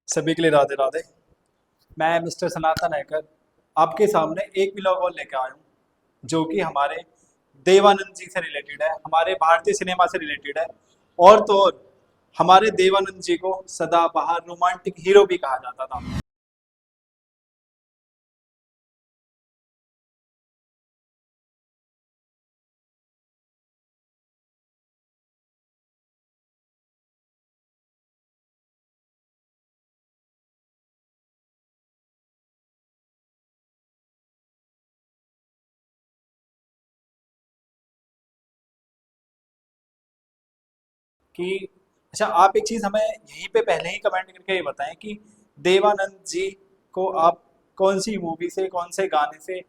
सभी के लिए राधे राधे। मैं मिस्टर सनातन हैकर आपके सामने एक व्लॉग और लेकर आया हूँ जो कि हमारे देवानंद जी से रिलेटेड है, हमारे भारतीय सिनेमा से रिलेटेड है। और तो और हमारे देवानंद जी को सदाबहार रोमांटिक हीरो भी कहा जाता था। कि अच्छा, आप एक चीज़ हमें यहीं पे पहले ही कमेंट करके ये बताएं कि देवानंद जी को आप कौन सी मूवी से, कौन से गाने से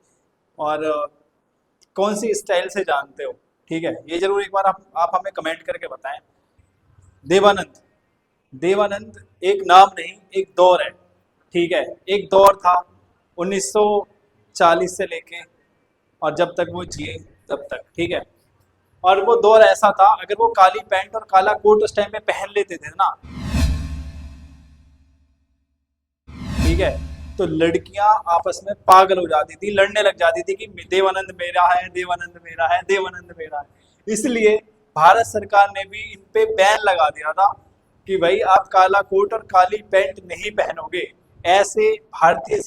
और कौन सी स्टाइल से जानते हो। ठीक है, ये जरूर एक बार आप हमें कमेंट करके बताएं। देवानंद देवानंद एक नाम नहीं, एक दौर है। ठीक है, एक दौर था 1940 से लेके और जब तक वो जिए तब तक। ठीक है, और वो दौर ऐसा था, अगर वो काली पैंट और काला कोट उस टाइम में पहन लेते थे ना, ठीक है, तो लड़कियां आपस में पागल हो जाती थी, लड़ने लग जाती थी कि देवानंद मेरा है, देवानंद मेरा है, देवानंद मेरा है। इसलिए भारत सरकार ने भी इन पे बैन लगा दिया था कि भाई आप काला कोट और काली पैंट नहीं पहनोगे। ऐसे भारतीय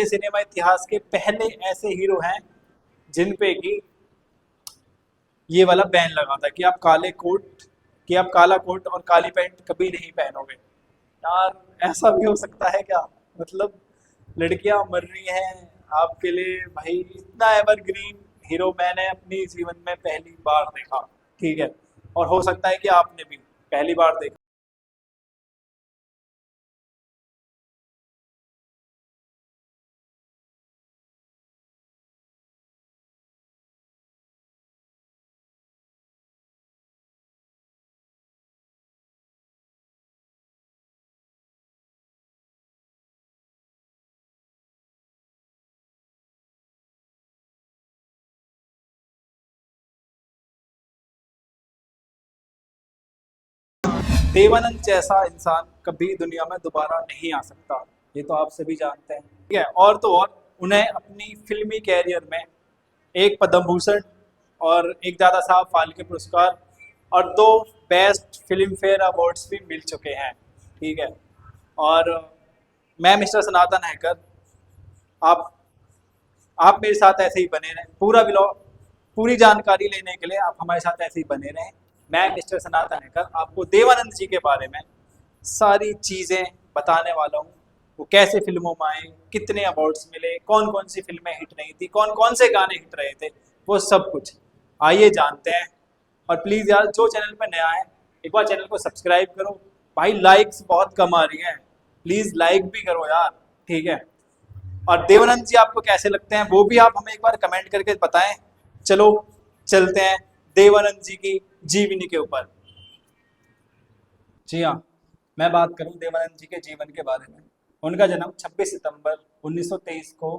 सिनेमा इतिहास के पहले ऐसे हीरो हैं जिन पे कि ये वाला बैन लगा था कि आप काला कोट और काली पैंट कभी नहीं पहनोगे। यार ऐसा भी हो सकता है क्या? मतलब लड़कियां मर रही हैं आपके लिए भाई, इतना एवरग्रीन हीरो मैंने अपनी जीवन में पहली बार देखा। ठीक है, और हो सकता है कि आपने भी पहली बार देखा। देवानंद जैसा इंसान कभी दुनिया में दोबारा नहीं आ सकता, ये तो आप सभी जानते हैं। ठीक है, और तो और उन्हें अपनी फिल्मी कैरियर में एक पद्म भूषण और एक दादा साहब फाल्के पुरस्कार और दो बेस्ट फिल्म फेयर अवार्ड्स भी मिल चुके हैं। ठीक है, और मैं मिस्टर सनातन हैकर, आप आप मेरे साथ ऐसे ही बने रहें। पूरी जानकारी लेने के लिए आप हमारे साथ ऐसे ही बने रहें। मैं मिस्टर सनातन हैकर आपको देवानंद जी के बारे में सारी चीज़ें बताने वाला हूँ। वो कैसे फिल्मों में आए, कितने अवार्ड्स मिले, कौन कौन सी फिल्में हिट नहीं थी, कौन कौन से गाने हिट रहे थे, वो सब कुछ आइए जानते हैं। और प्लीज़ यार, जो चैनल पर नया है एक बार चैनल को सब्सक्राइब करो। भाई लाइक्स बहुत कम आ रही हैं, प्लीज़ लाइक भी करो यार। ठीक है, और देवानंद जी आपको कैसे लगते हैं वो भी आप हमें एक बार कमेंट करके बताएं। चलो चलते हैं देवानंद जी की जीवनी के ऊपर। जी हाँ, मैं बात करूं देवानंद जी के जीवन के बारे में। उनका जन्म 26 सितंबर 1923 को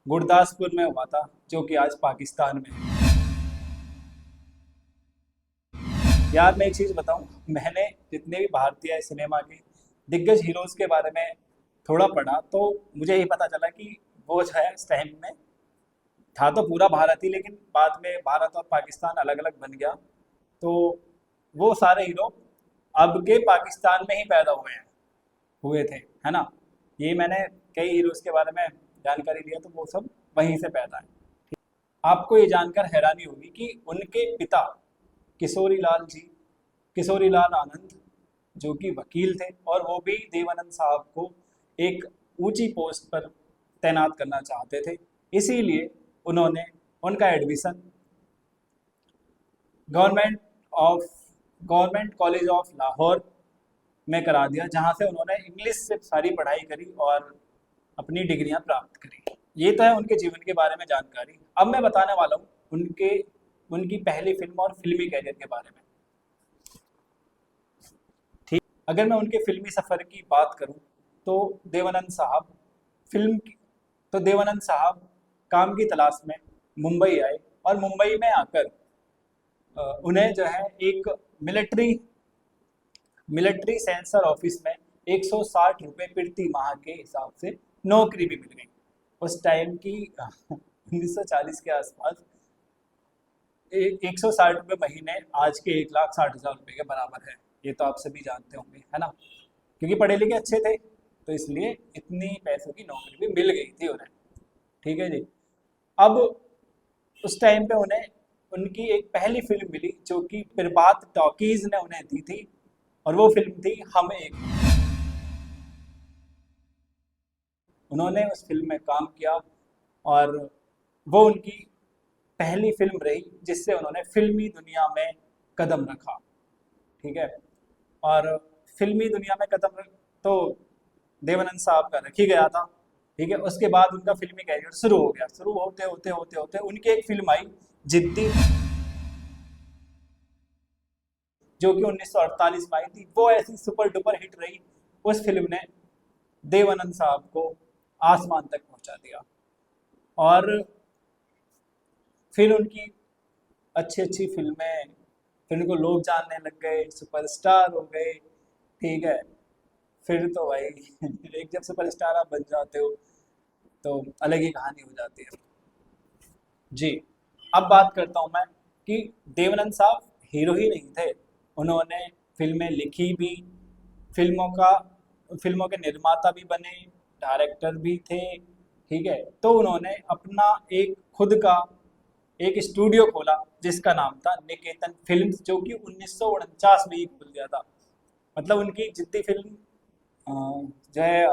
गुरदासपुर में हुआ था, जो कि आज पाकिस्तान में है। यार मैं एक चीज़ बताऊं, मैंने जितने भी भारतीय सिनेमा के दिग्गज हीरोज के बारे में थोड़ा पढ़ा तो मुझे ये पता चला कि वो जो है उस टाइम में था तो पूरा भारत ही, लेकिन बाद में भारत और पाकिस्तान अलग अलग बन गया। तो वो सारे हीरो अब के पाकिस्तान में ही पैदा हुए थे, है ना। ये मैंने कई हीरोज के बारे में जानकारी लिया तो वो सब वहीं से पैदा है। आपको ये जानकर हैरानी होगी कि उनके पिता किशोरी लाल जी, किशोरी लाल आनंद, जो कि वकील थे और वो भी देवानंद साहब को एक ऊंची पोस्ट पर तैनात करना चाहते थे। इसीलिए उन्होंने उनका admission government of government college of Lahore में करा दिया, जहाँ से उन्होंने इंग्लिश से सारी पढ़ाई करी और अपनी डिग्रियां प्राप्त करी। ये तो है उनके जीवन के बारे में जानकारी। अब मैं बताने वाला हूँ उनकी पहली फिल्म और फिल्मी कैरियर के बारे में। ठीक, अगर मैं उनके फिल्मी सफ़र की बात करूं तो देवानंद साहब फिल्म की देवानंद साहब काम की तलाश में मुंबई आए और मुंबई में आकर उन्हें जो है एक मिलिट्री मिलिट्री सेंसर ऑफिस में 160 रुपए प्रति माह के हिसाब से नौकरी भी मिल गई। उस टाइम की 1940 के आसपास 160 रुपये महीने आज के 1,60,000 रुपये के बराबर है। ये तो आप सभी जानते होंगे, है ना, क्योंकि पढ़े लिखे अच्छे थे तो इसलिए इतनी पैसों की नौकरी भी मिल गई थी उन्हें। ठीक है जी। अब उस टाइम पे उन्हें उनकी एक पहली फिल्म मिली जो कि प्रभात टॉकीज ने उन्हें दी थी, और वो फिल्म थी हम एक। उन्होंने उस फिल्म में काम किया और वो उनकी पहली फिल्म रही जिससे उन्होंने फिल्मी दुनिया में कदम रखा। ठीक है, और फिल्मी दुनिया में कदम तो देवानंद साहब का रख ही गया था। ठीक है, उसके बाद उनका फिल्मी कैरियर शुरू हो गया। शुरू होते होते होते होते उनकी एक फिल्म आई जिद्दी, जो कि 1948 में आई थी। वो ऐसी सुपर डुपर हिट रही, उस फिल्म ने देवानंद साहब को आसमान तक पहुंचा दिया। और फिर उनकी अच्छी अच्छी फिल्में, फिर उनको लोग जानने लग गए, सुपरस्टार हो गए। ठीक है, फिर तो भाई एक जब सुपरस्टार आप बन जाते हो तो अलग ही कहानी हो जाती है जी। अब बात करता हूँ मैं कि देवानंद साहब हीरो ही नहीं थे, उन्होंने फिल्में लिखी भी, फिल्मों के निर्माता भी बने, डायरेक्टर भी थे। ठीक है, तो उन्होंने अपना एक खुद का एक स्टूडियो खोला जिसका नाम था निकेतन फिल्म्स, जो कि 1949 में ही खुल गया था। मतलब उनकी जिद्दी फिल्म जो है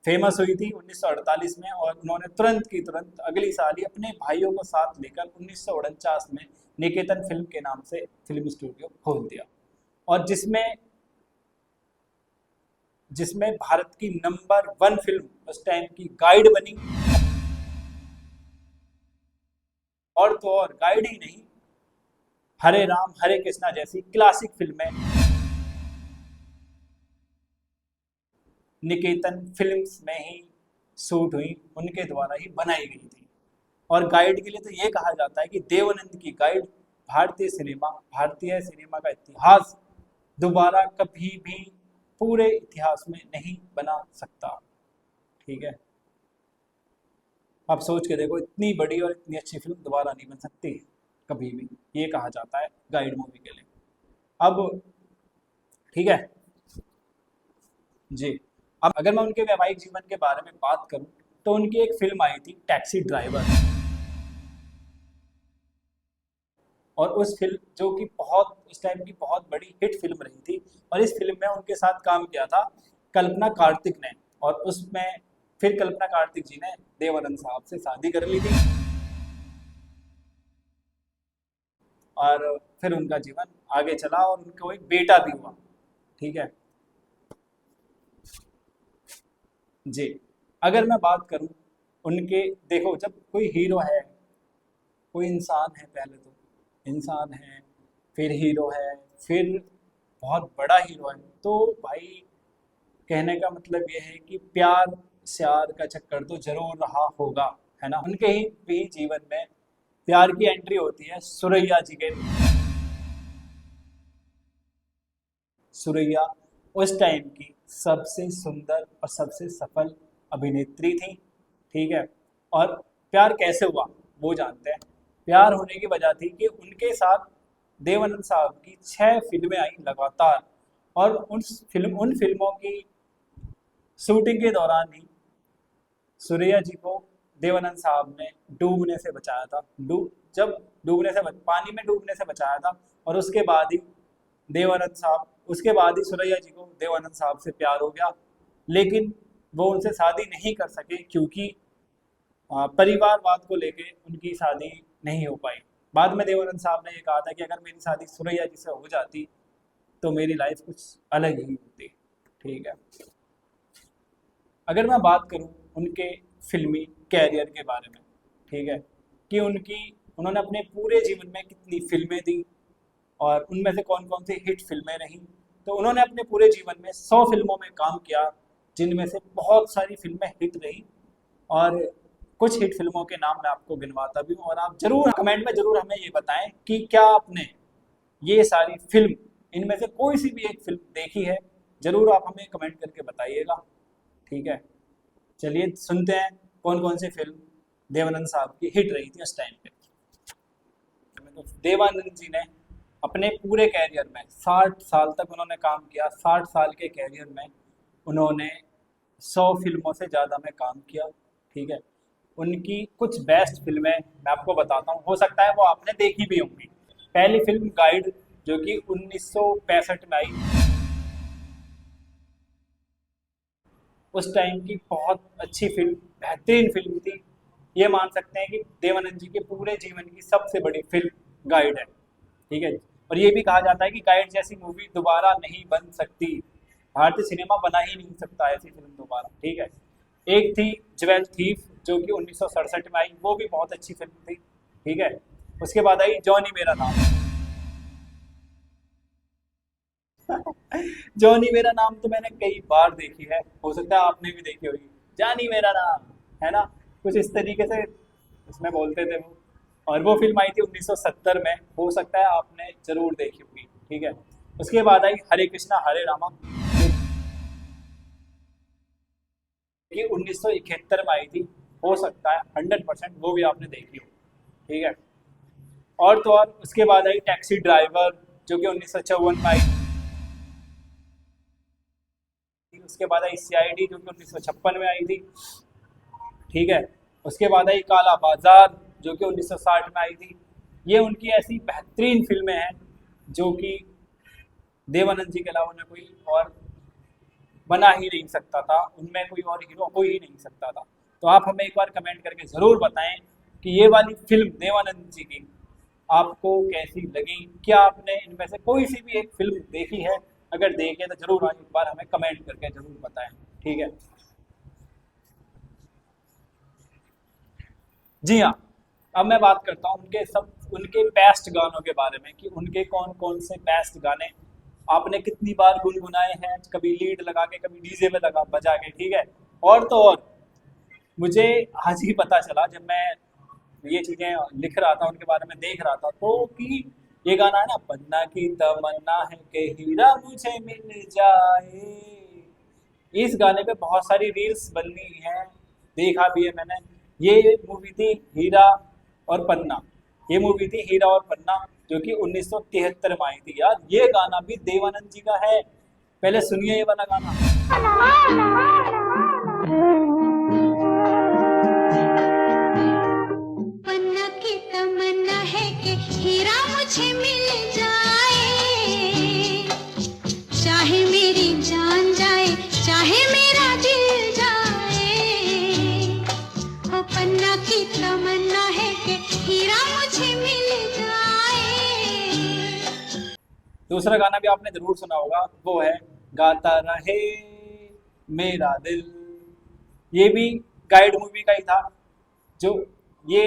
फेमस हुई थी 1948 में, और उन्होंने तुरंत की तुरंत अगली साल ही अपने भाइयों को साथ लेकर 1949 में निकेतन फिल्म के नाम से फिल्म स्टूडियो खोल दिया, और जिसमें भारत की नंबर 1 फिल्म उस टाइम की गाइड बनी। और तो और गाइड ही नहीं, हरे राम हरे कृष्णा जैसी क्लासिक फिल्में निकेतन फिल्म्स में ही शूट हुई, उनके द्वारा ही बनाई गई थी। और गाइड के लिए तो ये कहा जाता है कि देवानंद की गाइड भारतीय सिनेमा का इतिहास दोबारा कभी भी पूरे इतिहास में नहीं बना सकता। ठीक है, आप सोच के देखो, इतनी बड़ी और इतनी अच्छी फिल्म दोबारा नहीं बन सकती कभी भी, ये कहा जाता है गाइड मूवी के लिए। अब ठीक है जी। अब अगर मैं उनके वैवाहिक जीवन के बारे में बात करूं तो उनकी एक फिल्म आई थी टैक्सी ड्राइवर, और उस फिल्म जो कि उस टाइम की बहुत बड़ी हिट फिल्म रही थी, और इस फिल्म में उनके साथ काम किया था कल्पना कार्तिक ने, और उसमें फिर कल्पना कार्तिक जी ने देवानंद साहब से शादी कर ली थी, और फिर उनका जीवन आगे चला और उनको एक बेटा भी हुआ। ठीक है जी। अगर मैं बात करूं उनके, देखो जब कोई हीरो है, कोई इंसान है, पहले तो इंसान है, फिर हीरो है, फिर बहुत बड़ा हीरो है, तो भाई कहने का मतलब ये है कि प्यार श्यार का चक्कर तो जरूर रहा होगा, है ना। उनके ही भी जीवन में प्यार की एंट्री होती है सुरैया जी के। सुरैया उस टाइम की सबसे सुंदर और सबसे सफल अभिनेत्री थी। ठीक है, और प्यार कैसे हुआ वो जानते हैं। प्यार होने की वजह थी कि उनके साथ देवानंद साहब की 6 फिल्में आई लगातार, और उन फिल्मों की शूटिंग के दौरान ही सुरैया जी को देवानंद साहब ने डूबने से बचाया था। जब पानी में डूबने से बचाया था, और उसके बाद ही सुरैया जी को देवानंद साहब से प्यार हो गया, लेकिन वो उनसे शादी नहीं कर सके क्योंकि परिवारवाद को लेके उनकी शादी नहीं हो पाई। बाद में देवानंद साहब ने ये कहा था कि अगर मेरी शादी सुरैया जी से हो जाती तो मेरी लाइफ कुछ अलग ही होती। ठीक है, अगर मैं बात करूं उनके फिल्मी कैरियर के बारे में, ठीक है, कि उन्होंने अपने पूरे जीवन में कितनी फिल्में दी और उनमें से कौन कौन सी हिट फिल्में रहीं, तो उन्होंने अपने पूरे जीवन में 100 फिल्मों में काम किया, जिनमें से बहुत सारी फिल्में हिट रही, और कुछ हिट फिल्मों के नाम मैं आपको गिनवाता भी हूँ, और आप जरूर कमेंट में जरूर हमें ये बताएं कि क्या आपने ये सारी फिल्म, इनमें से कोई सी भी एक फिल्म देखी है ज़रूर आप हमें कमेंट करके बताइएगा। ठीक है, चलिए सुनते हैं कौन कौन सी फिल्म देवानंद साहब की हिट रही थी उस टाइम पे। तो देवानंद जी ने अपने पूरे कैरियर में 60 साल तक उन्होंने काम किया। 60 साल के कैरियर में उन्होंने 100 फिल्मों से ज़्यादा में काम किया। ठीक है, उनकी कुछ बेस्ट फिल्में मैं आपको बताता हूँ, हो सकता है वो आपने देखी भी होंगी। पहली फिल्म गाइड, जो कि 1965 में आई। उस टाइम की बहुत अच्छी फिल्म, बेहतरीन फिल्म थी। ये मान सकते हैं कि देवानंद जी के पूरे जीवन की सबसे बड़ी फिल्म गाइड है। ठीक है, और ये भी कहा जाता है कि गाइड जैसी मूवी दोबारा नहीं बन सकती। भारतीय सिनेमा बना ही नहीं सकता ऐसी फिल्म दोबारा। ठीक है, एक थी ज्वेल थीफ, जो कि 1967 में आई, वो भी बहुत अच्छी फिल्म थी। ठीक है, उसके बाद आई जॉनी मेरा नाम। जॉनी मेरा नाम तो मैंने कई बार देखी है, हो सकता है आपने भी देखी होगी। जानी मेरा नाम, है ना, कुछ इस तरीके से उसमें बोलते थे वो। और वो फिल्म आई थी 1970 में, हो सकता है आपने जरूर देखी होगी। ठीक है, उसके बाद आई हरे कृष्णा हरे रामा, कि 1971 में आई थी। हो सकता है 100% वो भी आपने देखी हो। ठीक है, और तो और उसके बाद आई टैक्सी ड्राइवर, जो कि 1954 में आई थी। उसके बाद आई सीआईडी, जो कि 1956 में आई थी। ठीक है, उसके बाद आई काला बाजार, जो कि 1960 में आई थी। ये उनकी ऐसी बेहतरीन फिल्में हैं जो कि देवानंद जी के अलावा उन्हें कोई और बना ही नहीं सकता था, उनमें कोई और हीरो हो ही नहीं सकता था। तो आप हमें एक बार कमेंट करके ज़रूर बताएं कि ये वाली फिल्म देवानंद जी की आपको कैसी लगी। क्या आपने इनमें से कोई सी भी एक फिल्म देखी है? अगर देखे तो जरूर आज एक बार हमें कमेंट करके जरूर बताएं। ठीक है, जी हाँ। अब मैं बात करता हूँ उनके बेस्ट गानों के बारे में, कि उनके कौन कौन से बेस्ट गाने आपने कितनी बार गुनगुनाए हैं, कभी लीड लगा के, कभी डीजे में लगा बजा के। ठीक है, और तो और मुझे आज ही पता चला जब मैं ये चीजें लिख रहा था, उनके बारे में देख रहा था, तो कि ये गाना है ना, पन्ना की तमन्ना है कि हीरा मुझे मिल जाए। इस गाने पे बहुत सारी रील्स बननी है, देखा भी है मैंने। ये मूवी थी हीरा और पन्ना। ये मूवी थी हीरा और पन्ना, जो कि 1973 में आई थी। यार ये गाना भी देवानंद जी का है। पहले सुनिए ये वाला गाना। पन्ना की तमन्ना है कि हीरा मुझे मिल जाए, चाहे मेरी जान जाए, चाहे मेरा दिल जाए। ओ पन्ना की तमन्ना है कि हीरा मुझे मिल जाए। दूसरा गाना भी आपने जरूर सुना होगा, वो है गाता रहे मेरा दिल। ये भी गाइड मूवी का ही था। जो ये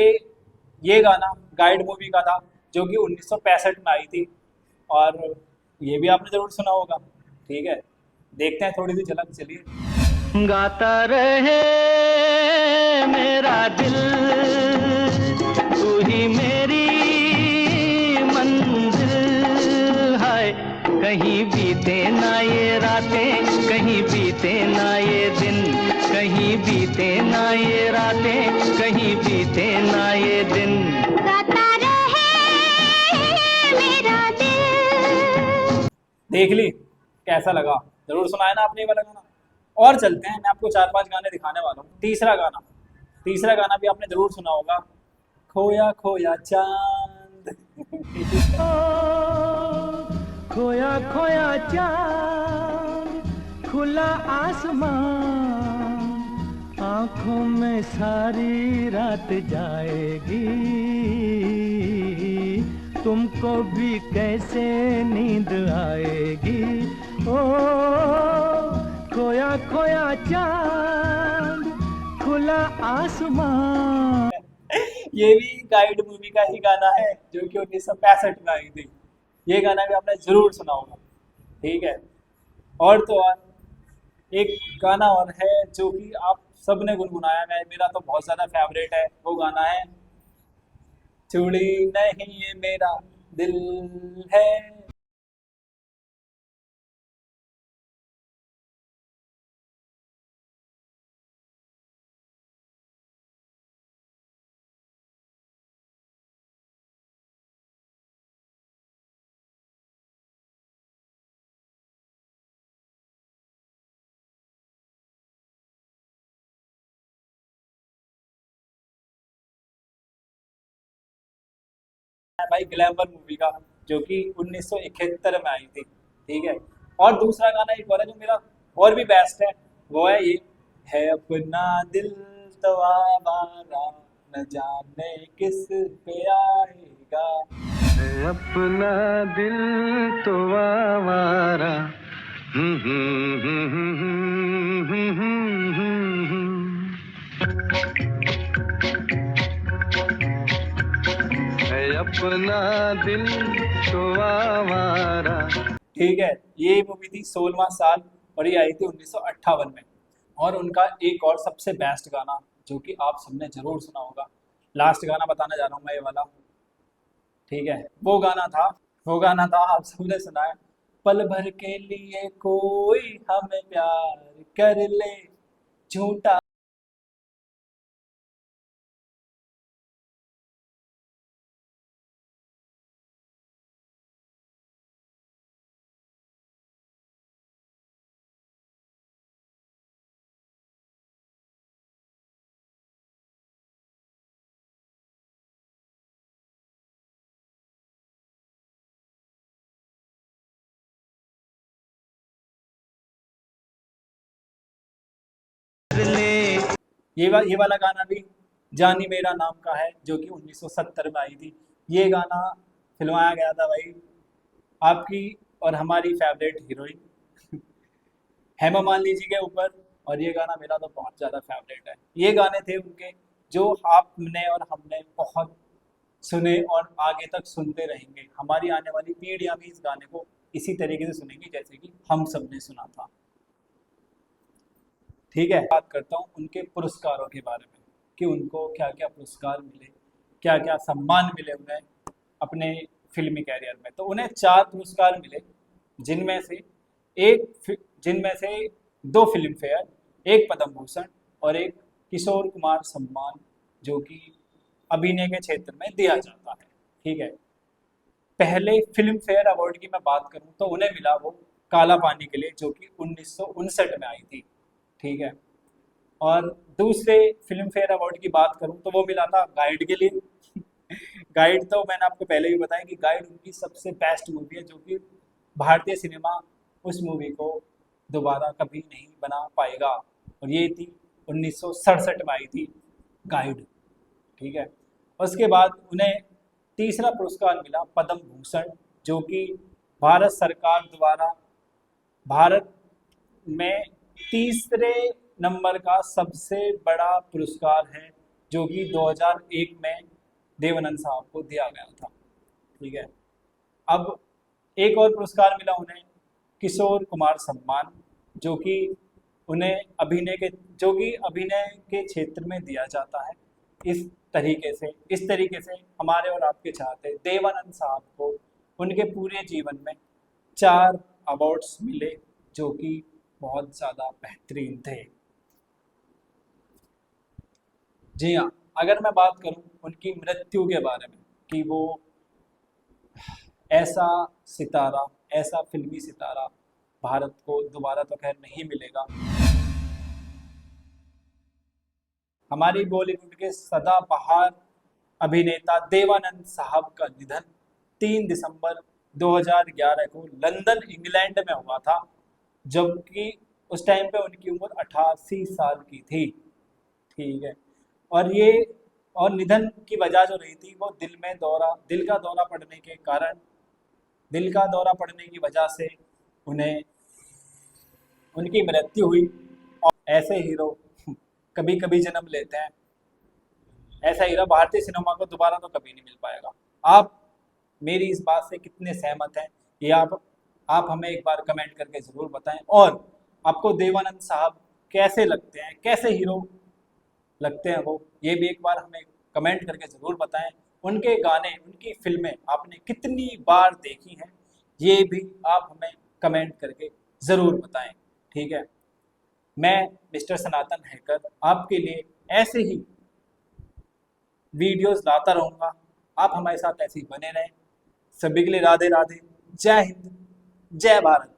ये गाना गाइड मूवी का था, जो कि 1965 में आई थी। और ये भी आपने जरूर सुना होगा। ठीक है, देखते हैं थोड़ी सी झलक, चलिए। गाता रहे मेरा दिल, तू ही मेरी मंजिल है। कहीं बीते ना ये रातें, कहीं बीते ना ये दिन, कहीं बीते ना ये रातें, कहीं बीते ना ये दिन। गाता रहे मेरा दिल। देख ली, कैसा लगा? जरूर सुना है ना आपने ये वाला गाना। और चलते हैं, मैं आपको 4-5 गाने दिखाने वाला हूँ। तीसरा गाना भी आपने जरूर सुना होगा, खोया खोया चांद। ओ, खोया खोया चांद, खुला आसमान, आंखों में सारी रात जाएगी, तुमको भी कैसे नींद आएगी। ओ खोया खोया चांद, खुला आसमान। ये भी गाइड मूवी का ही गाना है, जो कि 1965 में आई थी। ये गाना भी आपने जरूर सुना होगा। ठीक है, और तो और एक गाना और है जो कि आप सबने गुनगुनाया है, मेरा तो बहुत ज़्यादा फेवरेट है। वो गाना है चूड़ी नहीं ये मेरा दिल है। भाई ग्लैमर मूवी का, जो कि 1971 में आई थी। ठीक है। और दूसरा गाना एक और है जो मेरा और भी बेस्ट है, वो है ये, है अपना दिल तो आवारा, न जाने किस पे आएगा। अपना दिल तो आवारा। है अपना दिल तो आवारा। ठीक है। ये मूवी थी 16वां साल, और ये आई थी 1958 में। और उनका एक और सबसे बेस्ट गाना जो कि आप सबने जरूर सुना होगा, लास्ट गाना बताने जा रहा हूँ मैं ये वाला। ठीक है। वो गाना था आप सबने सुना है, पल भर के लिए कोई हमें प्यार कर ले, झूठा। ये वाला गाना भी जानी मेरा नाम का है, जो कि 1970 में आई थी। ये गाना फिल्माया गया था भाई आपकी और हमारी फेवरेट हीरोइन हेमा मालिनी जी के ऊपर। और ये गाना मेरा तो बहुत ज़्यादा फेवरेट है। ये गाने थे उनके जो आपने और हमने बहुत सुने और आगे तक सुनते रहेंगे। हमारी आने वाली पीढ़ियां भी इस गाने को इसी तरीके से सुनेंगी जैसे कि हम सब ने सुना था। ठीक है। बात करता हूँ उनके पुरस्कारों के बारे में कि उनको क्या क्या पुरस्कार मिले, क्या क्या सम्मान मिले उन्हें अपने फिल्मी कैरियर में। तो उन्हें 4 पुरस्कार मिले, जिनमें से जिनमें से 2 फिल्म फेयर, 1 पद्म भूषण और 1 किशोर कुमार सम्मान, जो कि अभिनय के क्षेत्र में दिया जाता है। ठीक है। पहले फिल्म फेयर अवार्ड की मैं बात करूं तो उन्हें मिला वो काला पानी के लिए, जो कि 1959 में आई थी। ठीक है। और दूसरे फिल्म फेयर अवार्ड की बात करूं तो वो मिला था गाइड के लिए। गाइड तो मैंने आपको पहले भी बताया कि गाइड उनकी सबसे बेस्ट मूवी है, जो कि भारतीय सिनेमा उस मूवी को दोबारा कभी नहीं बना पाएगा। और ये थी 1967 में आई थी गाइड। ठीक है। उसके बाद उन्हें तीसरा पुरस्कार मिला पद्म भूषण, जो कि भारत सरकार द्वारा भारत में तीसरे नंबर का सबसे बड़ा पुरस्कार है, जो कि 2001 में देवानंद साहब को दिया गया था। ठीक है। अब एक और पुरस्कार मिला उन्हें किशोर कुमार सम्मान, जो कि उन्हें अभिनय के क्षेत्र में दिया जाता है। इस तरीके से हमारे और आपके चाहते देवानंद साहब को उनके पूरे जीवन में 4 अवार्ड्स मिले, जो कि बहुत ज़्यादा बेहतरीन थे। जी हाँ। अगर मैं बात करूं उनकी मृत्यु के बारे में कि वो ऐसा फिल्मी सितारा भारत को दोबारा तो खैर नहीं मिलेगा। हमारी बॉलीवुड के सदाबहार अभिनेता देवानंद साहब का निधन 3 दिसंबर 2011 को लंदन इंग्लैंड में हुआ था, जबकि उस टाइम पे उनकी उम्र 88 साल की थी। ठीक है। और निधन की वजह जो रही थी वो दिल का दौरा पड़ने की वजह से उन्हें उनकी मृत्यु हुई। और ऐसे हीरो कभी कभी जन्म लेते हैं, ऐसा हीरो भारतीय सिनेमा को दोबारा तो कभी नहीं मिल पाएगा। आप मेरी इस बात से कितने सहमत हैं ये आप हमें एक बार कमेंट करके ज़रूर बताएं। और आपको देवानंद साहब कैसे लगते हैं, कैसे हीरो लगते हैं वो, ये भी एक बार हमें कमेंट करके ज़रूर बताएं। उनके गाने, उनकी फिल्में आपने कितनी बार देखी हैं, ये भी आप हमें कमेंट करके ज़रूर बताएं। ठीक है। मैं मिस्टर सनातन हैकर आपके लिए ऐसे ही वीडियोस लाता रहूँगा। आप हमारे साथ ऐसे ही बने रहें। सभी के लिए राधे राधे। जय हिंद, जय भारत।